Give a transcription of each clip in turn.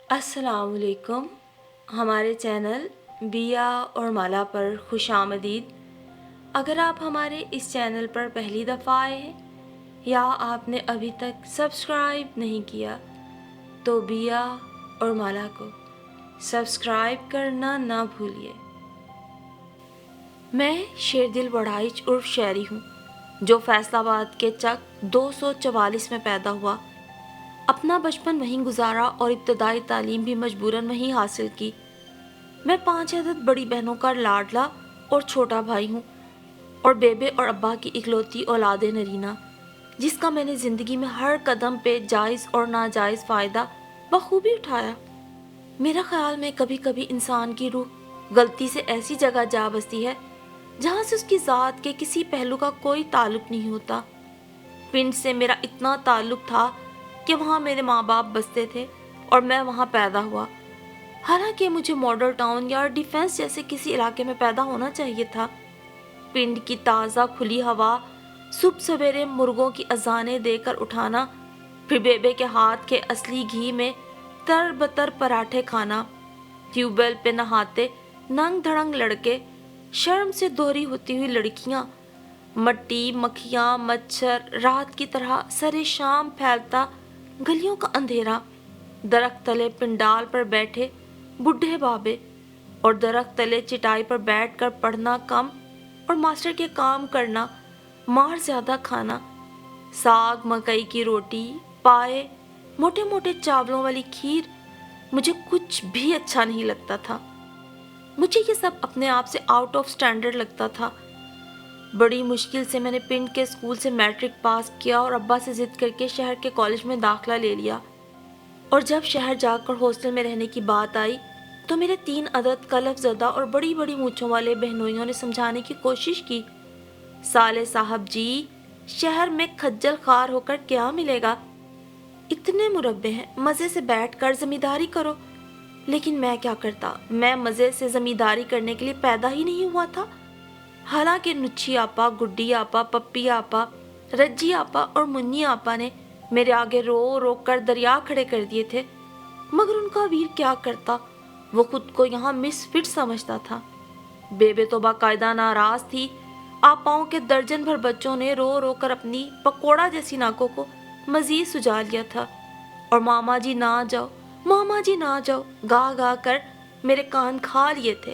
السلام علیکم. ہمارے چینل بیا اور مالا پر خوش آمدید. اگر آپ ہمارے اس چینل پر پہلی دفعہ آئے ہیں یا آپ نے ابھی تک سبسکرائب نہیں کیا تو بیا اور مالا کو سبسکرائب کرنا نہ بھولیے. میں شیردل وڑائچ عرف شہری ہوں جو فیصل آباد کے چک 244 میں پیدا ہوا. اپنا بچپن وہیں گزارا اور ابتدائی تعلیم بھی مجبوراً وہیں حاصل کی. میں 5 عدد بڑی بہنوں کا لاڈلا اور چھوٹا بھائی ہوں اور بیبے اور ابا کی اکلوتی اولاد نرینہ جس کا میں نے زندگی میں ہر قدم پہ جائز اور ناجائز فائدہ بخوبی اٹھایا. میرا خیال میں کبھی کبھی انسان کی روح غلطی سے ایسی جگہ جا بستی ہے جہاں سے اس کی ذات کے کسی پہلو کا کوئی تعلق نہیں ہوتا. پنڈ سے میرا اتنا تعلق تھا کہ وہاں میرے ماں باپ بستے تھے اور میں وہاں پیدا ہوا. حالانکہ مجھے ماڈل ٹاؤن یا ڈیفنس جیسے کسی علاقے میں پیدا ہونا چاہیے تھا. پنڈ کی تازہ کھلی ہوا، صبح سویرے مرغوں کی اذانیں دے کر اٹھانا، پھر بیبے کے ہاتھ کے اصلی گھی میں تر بتر پراٹھے کھانا، ٹیوب ویل پہ نہاتے ننگ دھڑنگ لڑکے، شرم سے دوہری ہوتی ہوئی لڑکیاں، مٹی مکھیاں مچھر، رات کی طرح سرے شام پھیلتا گلیوں کا اندھیرا، درخت تلے پنڈال پر بیٹھے بڈھے بابے اور درخت تلے چٹائی پر بیٹھ کر پڑھنا کم اور ماسٹر کے کام کرنا، مار زیادہ کھانا، ساگ مکئی کی روٹی، پائے، موٹے موٹے چاولوں والی کھیر. مجھے کچھ بھی اچھا نہیں لگتا تھا. مجھے یہ سب اپنے آپ سے آؤٹ آف سٹینڈرڈ لگتا تھا. بڑی مشکل سے میں نے پنڈ کے اسکول سے میٹرک پاس کیا اور ابا سے ضد کر کے شہر کے کالج میں داخلہ لے لیا. اور جب شہر جا کر ہاسٹل میں رہنے کی بات آئی تو میرے 3 عدد قلف زدہ اور بڑی بڑی مونچھوں والے بہنوئیوں نے سمجھانے کی کوشش کی. سالے صاحب جی، شہر میں کھجل خوار ہو کر کیا ملے گا؟ اتنے مربع ہیں، مزے سے بیٹھ کر زمینداری کرو. لیکن میں کیا کرتا؟ میں مزے سے زمینداری کرنے کے لیے پیدا ہی نہیں ہوا تھا. حالانکہ نچھی آپا، گڈی آپا، پپی آپا، رجی آپا اور منی آپا نے میرے آگے رو رو کر دریا کھڑے کر دیے تھے، مگر ان کا ویر کیا کرتا؟ وہ خود کو یہاں مس فٹ سمجھتا تھا. بیبے تو باقاعدہ ناراض تھی. آپاؤں کے درجن بھر بچوں نے رو رو کر اپنی پکوڑا جیسی ناکوں کو مزید سجا لیا تھا اور ماما جی نہ جاؤ، ماما جی نہ جاؤ گا گا کر میرے کان کھا لیے تھے.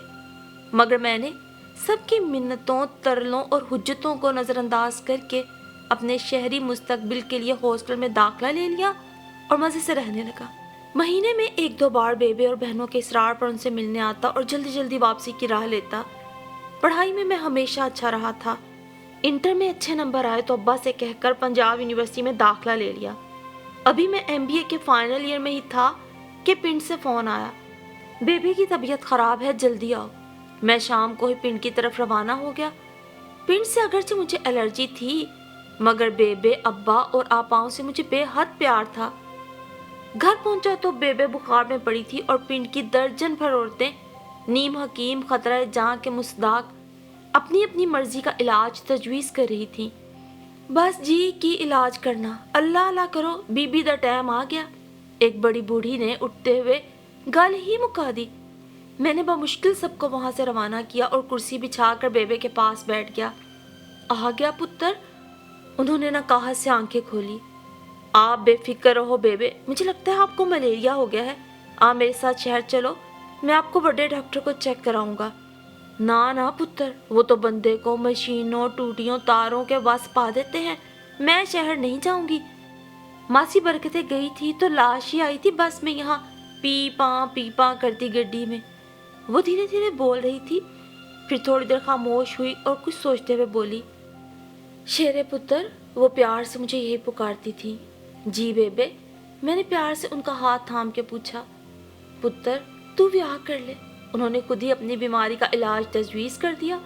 مگر میں نے سب کی منتوں، ترلوں اور حجتوں کو نظر انداز کر کے اپنے شہری مستقبل کے لیے ہاسٹل میں داخلہ لے لیا اور مزے سے رہنے لگا. مہینے میں 1-2 بار بیبے اور بہنوں کے اصرار پر ان سے ملنے آتا اور جلدی جلدی واپسی کی راہ لیتا. پڑھائی میں ہمیشہ اچھا رہا تھا. انٹر میں اچھے نمبر آئے تو ابا سے کہہ کر پنجاب یونیورسٹی میں داخلہ لے لیا. ابھی میں MBA کے فائنل ایئر میں ہی تھا کہ پنڈ سے فون آیا، بیبے کی طبیعت خراب ہے، جلدی آؤ. میں شام کو ہی پنڈ کی طرف روانہ ہو گیا. پنڈ سے اگرچہ مجھے الرجی تھی مگر بیبے، ابا اور آپاؤں سے مجھے بے حد پیار تھا. گھر پہنچا تو بیبے بخار میں پڑی تھی اور پنڈ کی درجن بھر عورتیں نیم حکیم خطرہ جاں کے مصداق اپنی اپنی مرضی کا علاج تجویز کر رہی تھیں. بس جی کی علاج کرنا، اللہ اللہ کرو، بی بی دا ٹائم آ گیا. ایک بڑی بوڑھی نے اٹھتے ہوئے گل ہی مکا دی. میں نے بمشکل سب کو وہاں سے روانہ کیا اور کرسی بچھا کر بیبے کے پاس بیٹھ گیا. آ گیا پتر؟ انہوں نے نکاہت سے آنکھیں کھولی. آپ بے فکر رہو بیبے، مجھے لگتا ہے آپ کو ملیریا ہو گیا ہے. آپ میرے ساتھ شہر چلو، میں آپ کو بڑے ڈاکٹر کو چیک کراؤں گا. نہ پتر، وہ تو بندے کو مشینوں، ٹوٹیوں، تاروں کے وس پا دیتے ہیں. میں شہر نہیں جاؤں گی. ماسی برکتیں گئی تھی تو لاش ہی آئی تھی بس میں یہاں پی پاں کرتی گڈی میں. وہ دھیرے دھیرے بول رہی تھی، پھر تھوڑی دیر خاموش ہوئی اور کچھ سوچتے ہوئے بولی، شیرے پتر. وہ پیار سے مجھے یہی پکارتی تھی. جی بیبے. میں نے پیار سے ان کا ہاتھ تھام کے پوچھا. پتر تو بیاہ کر لے، انہوں نے خود ہی اپنی بیماری کا علاج تجویز کر دیا.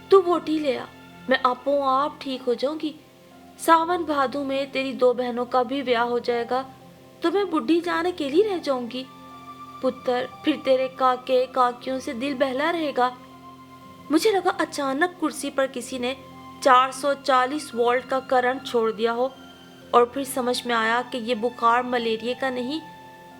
تو ووٹی لے آ، میں آپ ٹھیک ہو جاؤں گی. ساون بھادو میں تیری 2 بہنوں کا بھی بیاہ ہو جائے گا تو میں بڈھی جان اکیلی رہ جاؤں گی. پتر پھر تیرے کاکے کاکیوں سے دل بہلا رہے گا. مجھے لگا اچانک کرسی پر کسی نے 440 وولٹ کا کرنٹ چھوڑ دیا ہو اور پھر سمجھ میں آیا کہ یہ بخار ملیریا کا نہیں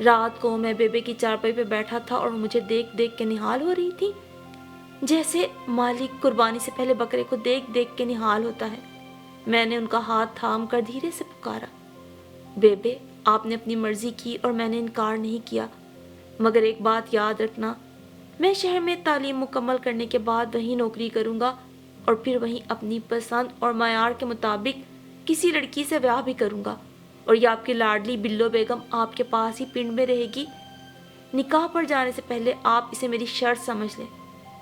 رات کو میں بیبے کی چارپائی پہ بیٹھا تھا اور مجھے دیکھ دیکھ کے نہال ہو رہی تھی، جیسے مالک قربانی سے پہلے بکرے کو دیکھ دیکھ کے نہال ہوتا ہے۔ میں نے ان کا ہاتھ تھام کر دھیرے سے پکارا، بیبے آپ نے اپنی مرضی کی اور میں نے انکار نہیں کیا، مگر ایک بات یاد رکھنا، میں شہر میں تعلیم مکمل کرنے کے بعد وہیں نوکری کروں گا اور پھر وہیں اپنی پسند اور معیار کے مطابق کسی لڑکی سے بیاہ بھی کروں گا، اور یہ آپ کی لاڈلی بلو بیگم آپ کے پاس ہی پنڈ میں رہے گی۔ نکاح پر جانے سے پہلے آپ اسے میری شرط سمجھ لیں،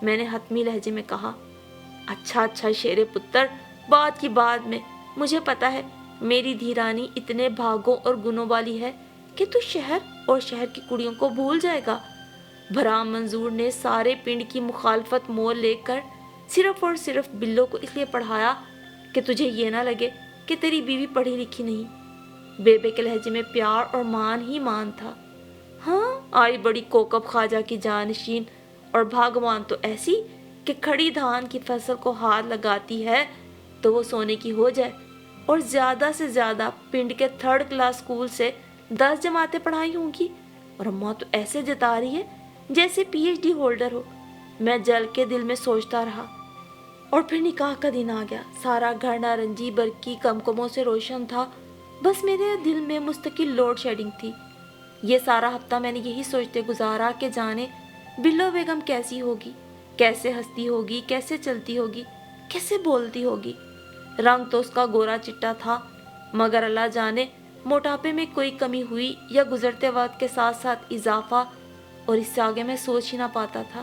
میں نے حتمی لہجے میں کہا۔ اچھا شیرے پتر، بات کی بعد میں، مجھے پتا ہے میری دھیرانی اتنے بھاگوں اور گنوں والی ہے کہ تو شہر اور شہر کی کڑیوں کو بھول جائے گا۔ بھرام منظور نے سارے پنڈ کی مخالفت مول لے کر صرف اور صرف بلو کو اس لیے پڑھایا کہ تجھے یہ نہ لگے کہ تیری بیوی پڑھی لکھی نہیں۔ بیبے کے لہجے میں پیار اور مان ہی مان تھا۔ ہاں، آئی بڑی کوکب خواجہ کی جانشین، اور بھاگوان تو ایسی کہ کھڑی دھان کی فصل کو ہاتھ لگاتی ہے تو وہ سونے کی ہو جائے، اور زیادہ سے زیادہ پنڈ کے 3rd کلاس اسکول سے 10 جماعتیں پڑھائی ہوں گی، اور اماں تو ایسے جتا رہی ہے جیسے PhD ہولڈر ہو۔ میں جل کے دل میں سوچتا رہا، اور پھر نکاح کا دن آ گیا۔ سارا گھر نارنجی برقی کمکموں سے روشن تھا، بس میرے دل میں مستقل لوڈ شیڈنگ تھی۔ یہ سارا ہفتہ میں نے یہی سوچتے گزارا کہ جانے بلو بیگم کیسی ہوگی، کیسے ہنستی ہوگی، کیسے چلتی ہوگی، کیسے بولتی ہوگی۔ رنگ تو اس کا گورا چٹا تھا، مگر اللہ جانے موٹاپے میں کوئی کمی ہوئی یا گزرتے وقت کے ساتھ ساتھ اضافہ، اور اس سے آگے میں سوچ ہی نہ پاتا تھا۔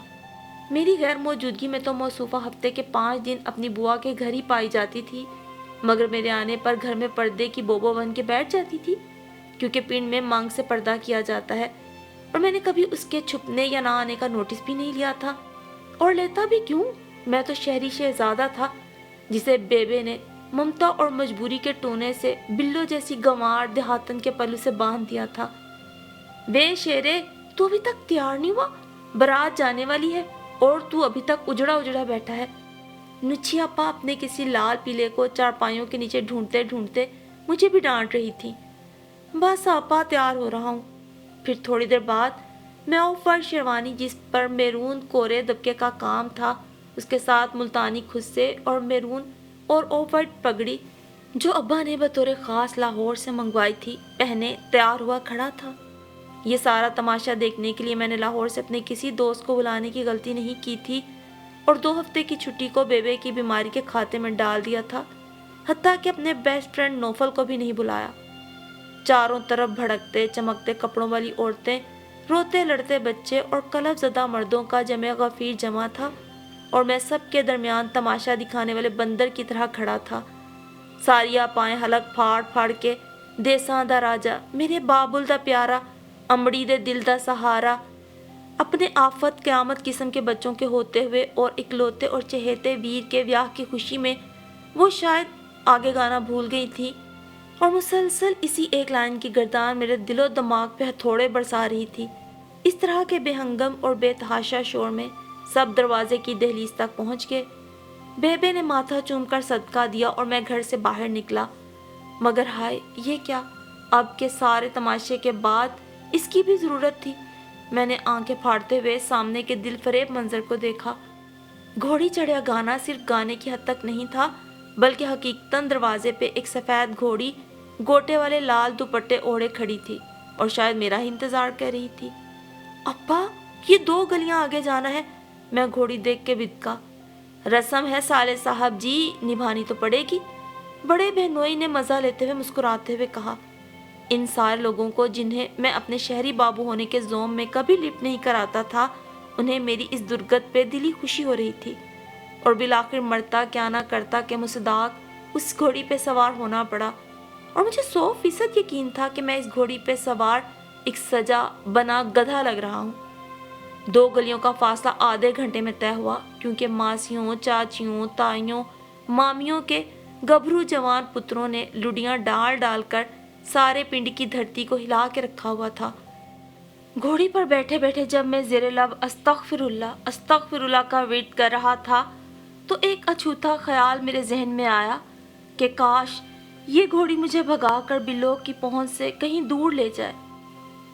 میری غیر موجودگی میں تو موصوفہ ہفتے کے 5 دن اپنی بوا کے گھر ہی پائی جاتی تھی، مگر میرے آنے پر گھر میں پردے کی بوبو بن کے بیٹھ جاتی تھی، کیونکہ پنڈ میں مانگ سے پردہ کیا جاتا ہے، اور میں نے کبھی اس کے چھپنے یا نہ آنے کا نوٹس بھی نہیں لیا تھا، اور لیتا بھی کیوں؟ میں تو شہری شہزادہ تھا جسے بیبے نے ممتا اور مجبوری کے ٹونے سے بلو جیسی گنوار دیہاتن کے پلو سے باندھ دیا تھا۔ بے شیرے، تو ابھی تک تیار نہیں ہوا؟ برات جانے والی ہے اور تو ابھی تک اجڑا بیٹھا ہے۔ نچھی اپا اپنے کسی لال پیلے کو چارپائیوں کے نیچے ڈھونڈتے ڈھونڈتے مجھے بھی ڈانٹ رہی تھی۔ بس آپا تیار ہو رہا ہوں۔ پھر تھوڑی دیر بعد میں آف وائٹ شیروانی جس پر میرون کورے دبکے کا کام تھا، اس کے ساتھ ملتانی خصے اور میرون اور آف وائٹ پگڑی جو ابا نے بطور خاص لاہور سے منگوائی تھی پہنے تیار ہوا کھڑا تھا۔ یہ سارا تماشا دیکھنے کے لیے میں نے لاہور سے اپنے کسی دوست کو بلانے کی غلطی نہیں کی تھی، اور 2 ہفتے کی چھٹی کو بیبے کی بیماری کے کھاتے میں ڈال دیا تھا، حتیٰ کہ اپنے بیسٹ فرینڈ نوفل کو بھی نہیں بلایا۔ چاروں طرف بھڑکتے چمکتے کپڑوں والی عورتیں، روتے لڑتے بچے اور قلب زدہ مردوں کا جمع غفیر جمع تھا، اور میں سب کے درمیان تماشا دکھانے والے بندر کی طرح کھڑا تھا۔ ساریا پائیں حلق پھاڑ پھاڑ کے، دیساں دا راجا، میرے بابل دا پیارا، امڑی دے دل دا سہارا، اپنے آفت قیامت قسم کے بچوں کے ہوتے ہوئے اور اکلوتے اور چہیتے ویر کے بیاہ کی خوشی میں وہ شاید آگے گانا بھول گئی تھی، اور مسلسل اسی ایک لائن کی گردان میرے دل و دماغ پہ ہتھوڑے برسا رہی تھی۔ اس طرح کے بے ہنگم اور بے تحاشا شور میں سب دروازے کی دہلیز تک پہنچ گئے۔ بیبے نے ماتھا چوم کر صدقہ دیا اور میں گھر سے باہر نکلا، مگر ہائے یہ کیا، اب کے سارے تماشے کے بعد اس کی بھی ضرورت تھی۔ میں نے آنکھیں پھاڑتے ہوئے سامنے کے دل فریب منظر کو دیکھا۔ گھوڑی چڑھیا گانا صرف گانے کی حد تک نہیں تھا، بلکہ حقیقتاً دروازے پہ ایک سفید گھوڑی گوٹے والے لال دوپٹے اوڑھے کھڑی تھی، اور شاید میرا ہی انتظار کر رہی تھی۔ ابا، یہ 2 گلیاں آگے جانا ہے، میں گھوڑی دیکھ کے بدکا۔ رسم ہے سالے صاحب جی، نبھانی تو پڑے گی، بڑے بہنوئی نے مزہ لیتے ہوئے مسکراتے ہوئے کہا۔ ان سارے لوگوں کو جنہیں میں اپنے شہری بابو ہونے کے زوم میں کبھی لفٹ نہیں کراتا تھا، انہیں میری اس درگت پہ دلی خوشی ہو رہی تھی، اور بالآخر مرتا کیا نہ کرتا کہ مصداق اس گھوڑی پہ سوار ہونا پڑا، اور مجھے 100% یقین تھا کہ میں اس گھوڑی پہ سوار ایک سجا بنا گدھا لگ رہا ہوں۔ 2 گلیوں کا فاصلہ آدھے گھنٹے میں طے ہوا، کیونکہ ماسیوں، چاچیوں، تائیوں، مامیوں کے گبھرو جوان پتروں نے لڈیاں ڈال ڈال کر سارے پنڈ کی دھرتی کو ہلا کے رکھا ہوا تھا۔ گھوڑی پر بیٹھے بیٹھے جب میں زیر لب استغفر اللہ کا ورد کر رہا تھا تو ایک اچھوتا خیال میرے ذہن میں آیا کہ کاش یہ گھوڑی مجھے بھگا کر بلو کی پہنچ سے کہیں دور لے جائے۔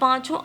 5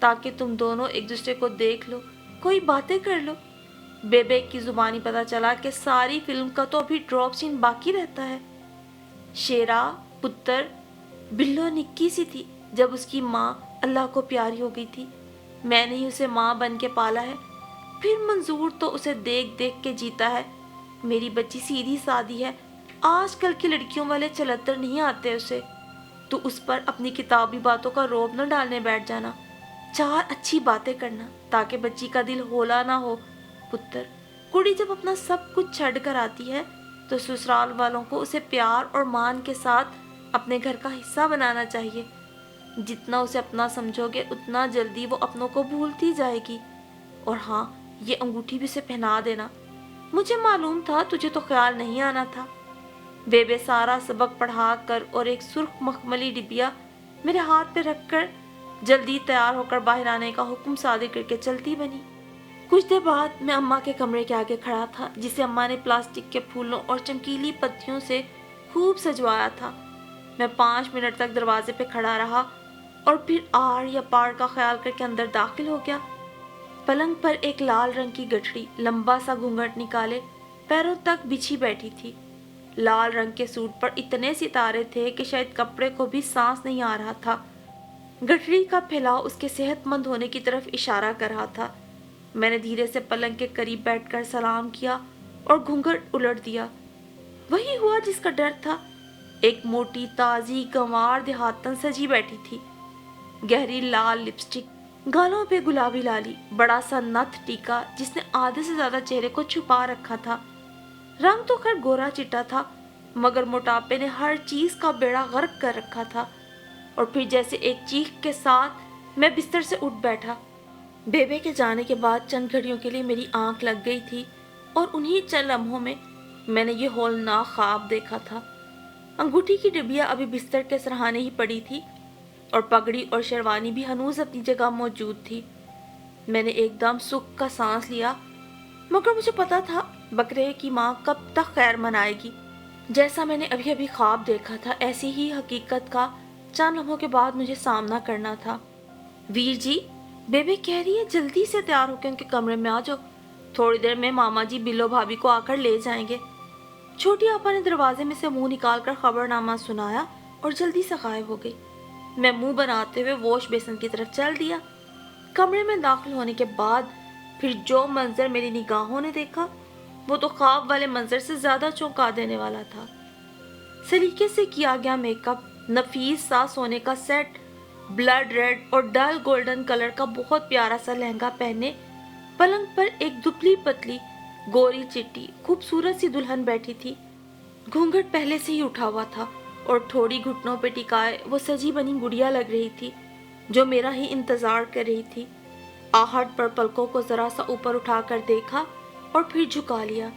تاکہ تم دونوں ایک دوسرے کو دیکھ لو، کوئی باتیں کر لو۔ بیبے کی زبانی پتا چلا کہ ساری فلم کا تو ابھی ڈراپ سین باقی رہتا ہے۔ شیرا پتر بلو نکی سی تھی جب اس کی ماں اللہ کو پیاری ہو گئی تھی۔ میں نے ہی اسے ماں بن کے پالا ہے، پھر منظور تو اسے دیکھ دیکھ کے جیتا ہے۔ میری بچی سیدھی سادی ہے، آج کل کی لڑکیوں والے چلتر نہیں آتے اسے۔ تو اس پر اپنی کتابی باتوں کا روب نہ ڈالنے بیٹھ جانا، چار اچھی باتیں کرنا تاکہ بچی کا دل ہولا نہ ہو۔ پتر، کڑی جب اپنا سب کچھ چھڑ کر آتی ہے تو سسرال والوں کو اسے پیار اور مان کے ساتھ اپنے گھر کا حصہ بنانا چاہیے۔ جتنا اسے اپنا سمجھو گے اتنا جلدی وہ اپنوں کو بھولتی جائے گی۔ اور ہاں، یہ انگوٹھی بھی اسے پہنا دینا، مجھے معلوم تھا تجھے تو خیال نہیں آنا تھا۔ بیبے سارا سبق پڑھا کر اور ایک سرخ مخملی ڈبیا میرے ہاتھ پہ رکھ کر جلدی تیار ہو کر باہر آنے کا حکم صادر کر کے چلتی بنی۔ کچھ دیر بعد میں اماں کے کمرے کے آگے کھڑا تھا جسے اماں نے پلاسٹک کے پھولوں اور چمکیلی پتیوں سے خوب سجوایا تھا۔ میں 5 منٹ تک دروازے پہ کھڑا رہا اور پھر آڑ یا پاڑ کا خیال کر کے اندر داخل ہو گیا۔ پلنگ پر ایک لال رنگ کی گٹھڑی لمبا سا گھونگھٹ نکالے پیروں تک بچھی بیٹھی تھی۔ لال رنگ کے سوٹ پر اتنے ستارے تھے کہ شاید کپڑے کو بھی سانس نہیں آ رہا تھا۔ گٹھڑی کا پھیلاؤ اس کے صحت مند ہونے کی طرف اشارہ کر رہا تھا۔ میں نے دھیرے سے پلنگ کے قریب بیٹھ کر سلام کیا اور گھونگھٹ الٹ دیا۔ وہی ہوا جس کا ڈر تھا۔ ایک موٹی تازی گنوار دیہاتن سجی بیٹھی تھی، گہری لال لپسٹک، گالوں پہ گلابی لالی، بڑا سا نتھ ٹیکا جس نے آدھے سے زیادہ چہرے کو چھپا رکھا تھا۔ رنگ تو خیر گورا چٹا تھا مگر موٹاپے نے ہر چیز کا بیڑا غرق کر رکھا تھا۔ اور پھر جیسے ایک چیخ کے ساتھ میں بستر سے اٹھ بیٹھا۔ بیبے کے جانے کے بعد چند گھڑیوں کے لیے میری آنکھ لگ گئی تھی اور انہی چند لمحوں میں میں نے یہ ہولناک خواب دیکھا تھا۔ انگوٹھی کی ڈبیا ابھی بستر کے سرہانے ہی پڑی تھی اور پگڑی اور شیروانی بھی ہنوز اپنی جگہ موجود تھی۔ میں نے ایک دم سکھ کا سانس لیا مگر مجھے پتا تھا بکرے کی ماں کب تک خیر منائے گی۔ جیسا میں نے ابھی ابھی خواب دیکھا تھا ایسی ہی حقیقت کا چند لمحوں کے بعد مجھے سامنا کرنا تھا۔ ویر جی، بیبے کہہ رہی ہے جلدی سے تیار ہو کے ان کے کمرے میں آ جاؤ، تھوڑی دیر میں ماما جی بلو بھابھی کو آ کر لے جائیں گے۔ چھوٹی آپا نے دروازے میں سے منہ نکال کر خبر نامہ سنایا اور جلدی سے غائب ہو گئی۔ میں منہ بناتے ہوئے واش بیسن کی طرف چل دیا۔ کمرے میں داخل ہونے کے بعد پھر جو منظر میری نگاہوں نے دیکھا وہ تو خواب والے منظر سے زیادہ چونکا دینے والا تھا۔ سلیقے سے کیا گیا میک اپ، نفیس سا سونے کا سیٹ، بلڈ ریڈ اور ڈل گولڈن کلر کا بہت پیارا سا لہنگا پہنے پلنگ پر ایک دبلی پتلی گوری چٹی خوبصورت سی دلہن بیٹھی تھی۔ گھونگھٹ پہلے سے ہی اٹھا ہوا تھا اور تھوڑی گھٹنوں پہ ٹکائے وہ سجی بنی گڑیا لگ رہی تھی جو میرا ہی انتظار کر رہی تھی۔ آہٹ پر پلکوں کو ذرا سا اوپر اٹھا کر دیکھا اور پھر جھکا لیا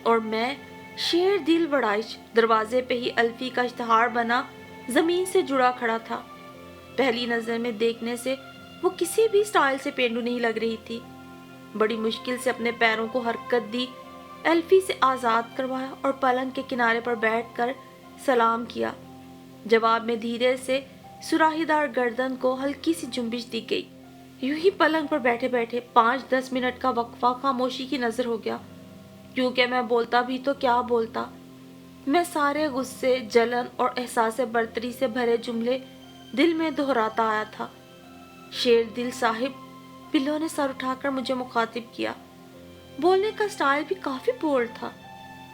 اور میں شیر دل بڑائش دروازے پہ ہی الفی کا اشتہار بنا زمین سے جڑا کھڑا تھا۔ پہلی نظر میں دیکھنے سے وہ کسی بھی سٹائل سے پینڈو نہیں لگ رہی تھی۔ بڑی مشکل سے اپنے پیروں کو حرکت دی، الفی سے آزاد کروایا اور پلنگ کے کنارے پر بیٹھ کر سلام کیا۔ جواب میں دھیرے سے سراہی دار گردن کو ہلکی سی جنبش دی گئی۔ یوں ہی پلنگ پر بیٹھے بیٹھے 5-10 منٹ کا وقفہ خاموشی کی نظر ہو گیا، کیونکہ میں بولتا بھی تو کیا بولتا۔ میں سارے غصے، جلن اور احساس برتری سے بھرے جملے دل میں دہراتا آیا تھا۔ شیر دل صاحب، بلو نے سر اٹھا کر مجھے مخاطب کیا۔ بولنے کا سٹائل بھی کافی بولڈ تھا۔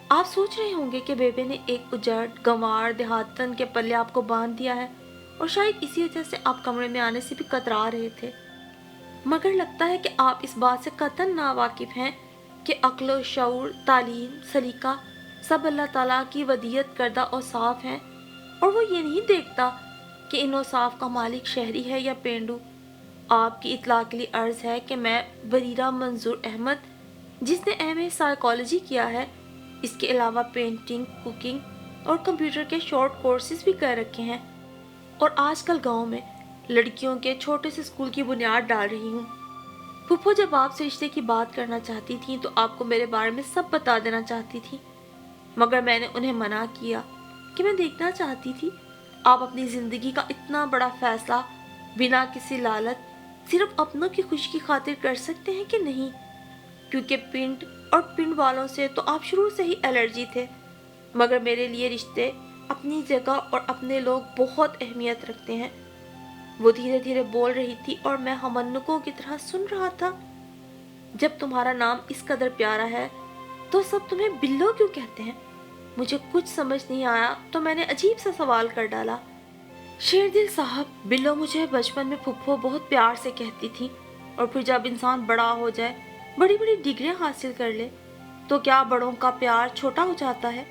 آپ سوچ رہے ہوں گے کہ بیبے نے ایک اجڑ گنوار دیہاتن کے پلے آپ کو باندھ دیا ہے اور شاید اسی وجہ سے آپ کمرے میں آنے سے بھی کترا رہے تھے، مگر لگتا ہے کہ آپ اس بات سے قطعاً ناواقف ہیں کہ عقل و شعور، تعلیم، سلیقہ سب اللہ تعالیٰ کی ودیعت کردہ اوصاف ہیں اور وہ یہ نہیں دیکھتا کہ ان اوصاف کا مالک شہری ہے یا پینڈو۔ آپ کی اطلاع کے لیے عرض ہے کہ میں بریرہ منظور احمد، جس نے ایم اے سائیکالوجی کیا ہے، اس کے علاوہ پینٹنگ، کوکنگ اور کمپیوٹر کے شارٹ کورسز بھی کر رکھے ہیں، اور آج کل گاؤں میں لڑکیوں کے چھوٹے سے اسکول کی بنیاد ڈال رہی ہوں۔ پھپھو جب آپ سے رشتے کی بات کرنا چاہتی تھیں تو آپ کو میرے بارے میں سب بتا دینا چاہتی تھی، مگر میں نے انہیں منع کیا کہ میں دیکھنا چاہتی تھی آپ اپنی زندگی کا اتنا بڑا فیصلہ بنا کسی لالچ صرف اپنوں کی خوشی کی خاطر کر سکتے ہیں کہ نہیں؟ کیونکہ پنڈ اور پنڈ والوں سے تو آپ شروع سے ہی الرجی تھے، مگر میرے لیے رشتے اپنی جگہ اور اپنے لوگ بہت اہمیت رکھتے ہیں۔ وہ دھیرے دھیرے بول رہی تھی اور میں ہمنکوں کی طرح سن رہا تھا۔ جب تمہارا نام اس قدر پیارا ہے تو سب تمہیں بلو کیوں کہتے ہیں؟ مجھے کچھ سمجھ نہیں آیا تو میں نے عجیب سا سوال کر ڈالا۔ شیردل صاحب، بلو مجھے بچپن میں پھپھو بہت پیار سے کہتی تھی، اور پھر جب انسان بڑا ہو جائے، بڑی بڑی ڈگریاں حاصل کر لے، تو کیا بڑوں کا پیار چھوٹا ہو جاتا ہے؟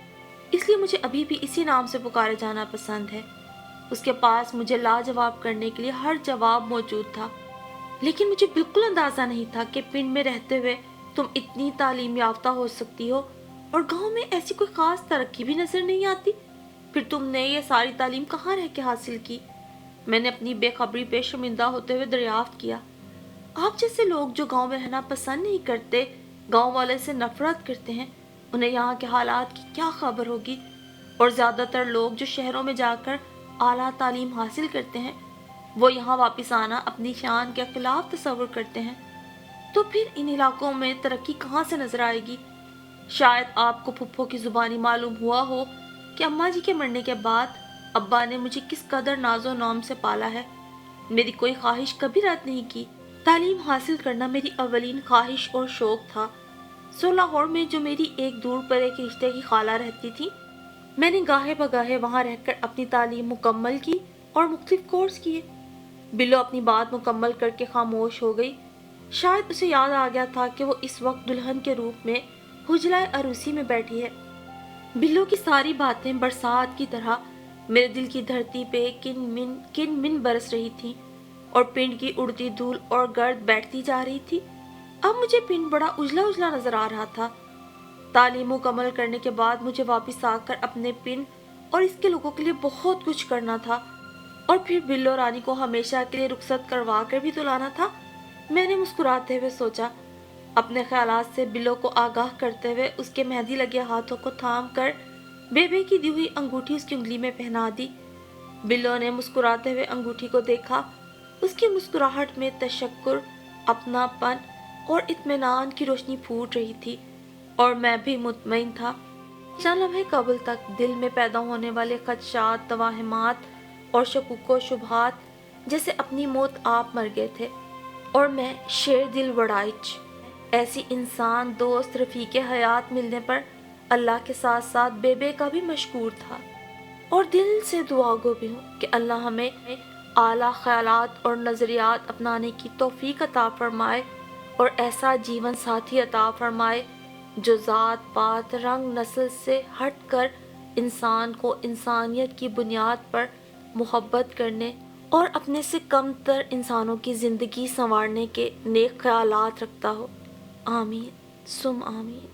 اس لیے مجھے ابھی بھی اسی نام سے پکارے جانا پسند ہے۔ اس کے پاس مجھے لاجواب کرنے کے لیے ہر جواب موجود تھا، لیکن مجھے بالکل اندازہ نہیں تھا کہ پنڈ میں رہتے ہوئے تم اتنی تعلیم یافتہ ہو سکتی ہو اور گاؤں میں ایسی کوئی خاص ترقی بھی نظر نہیں آتی۔ پھر تم نے یہ ساری تعلیم کہاں رہ کے حاصل کی؟ میں نے اپنی بے خبری پہ شرمندہ ہوتے ہوئے دریافت کیا۔ آپ جیسے لوگ جو گاؤں میں رہنا پسند نہیں کرتے، گاؤں والے سے نفرت کرتے ہیں، انہیں یہاں کے حالات کی کیا خبر ہوگی؟ اور زیادہ تر لوگ جو شہروں میں جا کر اعلیٰ تعلیم حاصل کرتے ہیں، وہ یہاں واپس آنا اپنی شان کے خلاف تصور کرتے ہیں۔ تو پھر ان علاقوں میں ترقی کہاں سے نظر آئے گی؟ شاید آپ کو پھپھو کی زبانی معلوم ہوا ہو کہ اماں جی کے مرنے کے بعد ابا نے مجھے کس قدر ناز و نام سے پالا ہے۔ میری کوئی خواہش کبھی رد نہیں کی۔ تعلیم حاصل کرنا میری اولین خواہش اور شوق تھا۔ لاہور میں جو میری ایک دور پر ایک رشتے کی خالہ رہتی تھی، میں نے گاہے بگاہے وہاں رہ کر اپنی تعلیم مکمل کی اور مختلف کورس کیے۔ بلو اپنی بات مکمل کر کے خاموش ہو گئی۔ شاید اسے یاد آ گیا تھا کہ وہ اس وقت دلہن کے روپ میں حجرہ عروسی میں بیٹھی ہے۔ بلو کی ساری باتیں برسات کی طرح میرے دل کی دھرتی پہ کن من برس رہی تھی، اور پنڈ کی اڑتی دھول اور گرد بیٹھتی جا رہی تھی۔ اب مجھے پنڈ بڑا اجلا اجلا نظر آ رہا تھا۔ تعلیم مکمل کرنے کے بعد مجھے واپس آ کر اپنے پنڈ اور اس کے لوگوں کے لیے بہت کچھ کرنا تھا، اور پھر بلو رانی کو ہمیشہ کے لیے رخصت کروا کر بھی تو لانا تھا۔ میں نے مسکراتے ہوئے سوچا۔ اپنے خیالات سے بلو کو آگاہ کرتے ہوئے اس کے مہندی لگے ہاتھوں کو تھام کر بیبے کی دی ہوئی انگوٹھی اس کی انگلی میں پہنا دی۔ بلو نے مسکراتے ہوئے انگوٹھی کو دیکھا۔ اس کی مسکراہٹ میں تشکر، اپناپن اور اطمینان کی روشنی پھوٹ رہی تھی، اور میں بھی مطمئن تھا۔ چند لمحے قبل تک دل میں پیدا ہونے والے خدشات، توہمات اور شکوک و شبہات جیسے اپنی موت آپ مر گئے تھے، اور میں شیردل وڑائچ ایسی انسان دوست رفیق حیات ملنے پر اللہ کے ساتھ ساتھ بیبے کا بھی مشکور تھا، اور دل سے دعا گو بھی ہوں کہ اللہ ہمیں اعلیٰ خیالات اور نظریات اپنانے کی توفیق عطا فرمائے، اور ایسا جیون ساتھی عطا فرمائے جو ذات پات رنگ نسل سے ہٹ کر انسان کو انسانیت کی بنیاد پر محبت کرنے اور اپنے سے کم تر انسانوں کی زندگی سنوارنے کے نیک خیالات رکھتا ہو۔ آمین ثم آمین۔